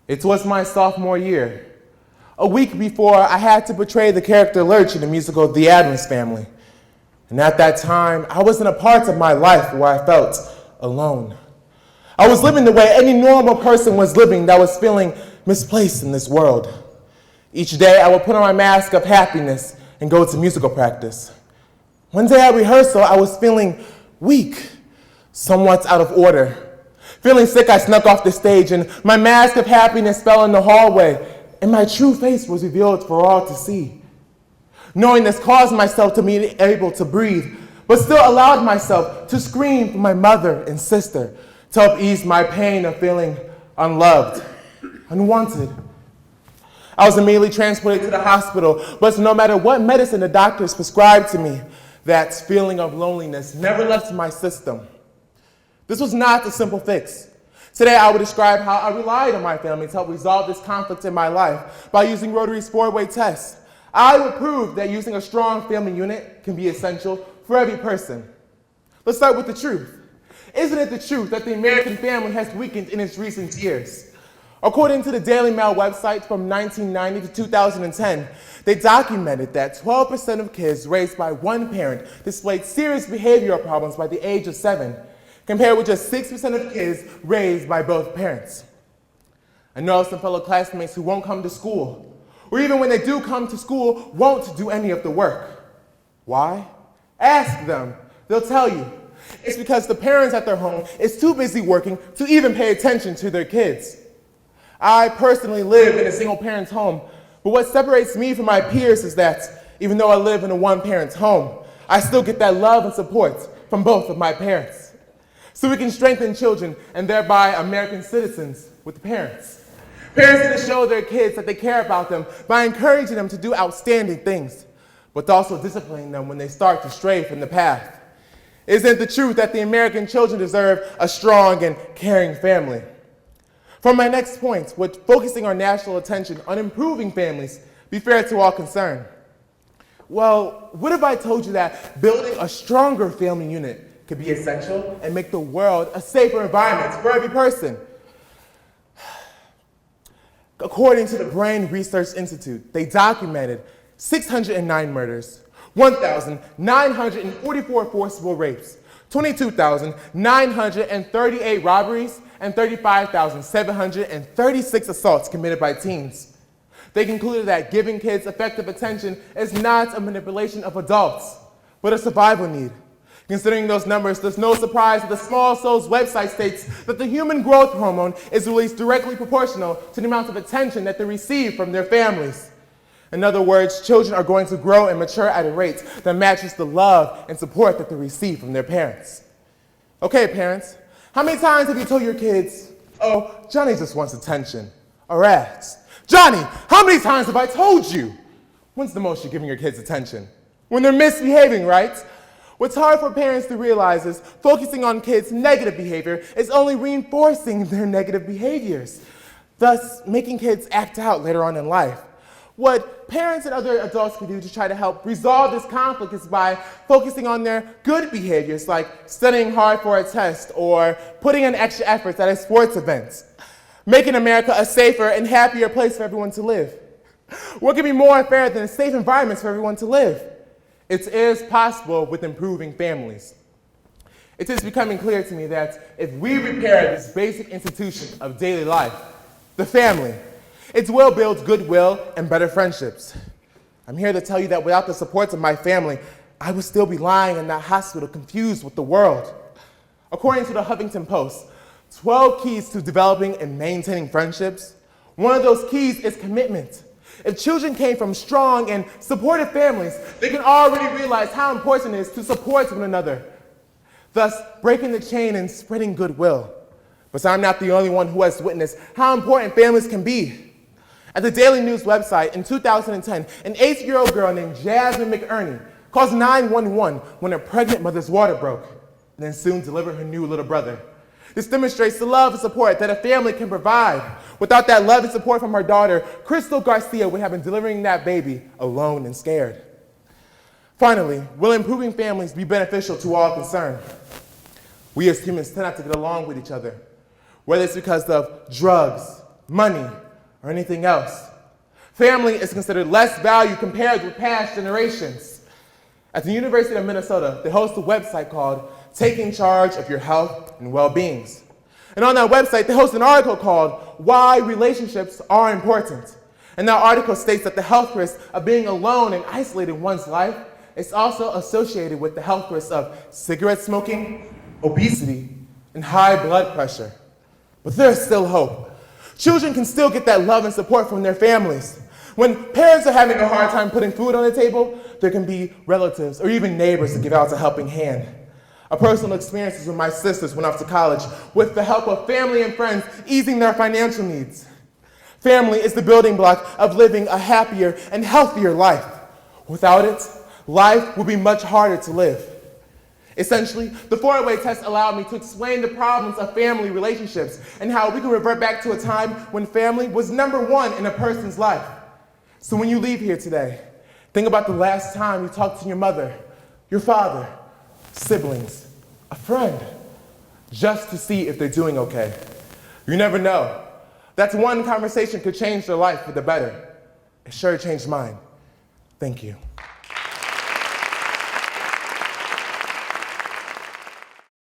It was my sophomore year, a week before I had to portray the character Lurch in the musical The Addams Family. And at that time, I was in a part of my life where I felt alone. I was living the way any normal person was living that was feeling misplaced in this world. Each day, I would put on my mask of happiness and go to musical practice. One day at rehearsal, I was feeling weak, somewhat out of order. Feeling sick, I snuck off the stage, and my mask of happiness fell in the hallway, and my true face was revealed for all to see. Knowing this caused myself to be able to breathe, but still allowed myself to scream for my mother and sister to help ease my pain of feeling unloved, unwanted. I was immediately transported to the hospital, but no matter what medicine the doctors prescribed to me, that feeling of loneliness never left my system. This was not a simple fix. Today, I will describe how I relied on my family to help resolve this conflict in my life by using Rotary's 4-way test. I will prove that using a strong family unit can be essential for every person. Let's start with the truth. Isn't it the truth that the American family has weakened in its recent years? According to the Daily Mail website from 1990 to 2010, they documented that 12% of kids raised by one parent displayed serious behavioral problems by the age of 7, compared with just 6% of kids raised by both parents. I know some fellow classmates who won't come to school, or even when they do come to school, won't do any of the work. Why? Ask them. They'll tell you. It's because the parents at their home is too busy working to even pay attention to their kids. I personally live in a single parent's home, but what separates me from my peers is that even though I live in a one-parent's home, I still get that love and support from both of my parents. So we can strengthen children and thereby American citizens with parents. Parents need to show their kids that they care about them by encouraging them to do outstanding things, but also disciplining them when they start to stray from the path. Isn't it the truth that the American children deserve a strong and caring family? For my next point, would focusing our national attention on improving families be fair to all concerned? Well, what if I told you that building a stronger family unit could be essential and make the world a safer environment for every person? According to the Brain Research Institute, they documented 609 murders, 1,944 forcible rapes, 22,938 robberies, and 35,736 assaults committed by teens. They concluded that giving kids effective attention is not a manipulation of adults, but a survival need. Considering those numbers, there's no surprise that the Small Souls website states that the human growth hormone is released directly proportional to the amount of attention that they receive from their families. In other words, children are going to grow and mature at a rate that matches the love and support that they receive from their parents. Okay, parents, how many times have you told your kids, "Oh, Johnny just wants attention"? Or asked, "Johnny, how many times have I told you?" When's the most you're giving your kids attention? When they're misbehaving, right? What's hard for parents to realize is focusing on kids' negative behavior is only reinforcing their negative behaviors, thus making kids act out later on in life. What parents and other adults can do to try to help resolve this conflict is by focusing on their good behaviors, like studying hard for a test or putting in extra efforts at a sports event, making America a safer and happier place for everyone to live. What could be more unfair than a safe environment for everyone to live? It is possible with improving families. It is becoming clear to me that if we repair this basic institution of daily life, the family, it will build goodwill and better friendships. I'm here to tell you that without the support of my family, I would still be lying in that hospital confused with the world. According to the Huffington Post, 12 keys to developing and maintaining friendships. One of those keys is commitment. If children came from strong and supportive families, they can already realize how important it is to support one another, thus breaking the chain and spreading goodwill. But I'm not the only one who has witnessed how important families can be. At the Daily News website in 2010, an 8-year-old girl named Jasmine McErney calls 911 when her pregnant mother's water broke, and then soon delivered her new little brother. This demonstrates the love and support that a family can provide. Without that love and support from her daughter, Crystal Garcia would have been delivering that baby alone and scared. Finally, will improving families be beneficial to all concerned? We as humans tend not to get along with each other, whether it's because of drugs, money, or anything else. Family is considered less valued compared with past generations. At the University of Minnesota, they host a website called Taking Charge of Your Health and Well-Beings. And on that website, they host an article called Why Relationships Are Important. And that article states that the health risk of being alone and isolated in one's life is also associated with the health risks of cigarette smoking, obesity, and high blood pressure. But there's still hope. Children can still get that love and support from their families. When parents are having a hard time putting food on the table, there can be relatives or even neighbors to give out a helping hand. A personal experience is when my sisters went off to college with the help of family and friends easing their financial needs. Family is the building block of living a happier and healthier life. Without it, life would be much harder to live. Essentially, the 4-way test allowed me to explain the problems of family relationships and how we can revert back to a time when family was number one in a person's life. So when you leave here today, think about the last time you talked to your mother, your father, siblings, a friend, just to see if they're doing okay. You never know. That's one conversation could change their life for the better. It sure changed mine. Thank you.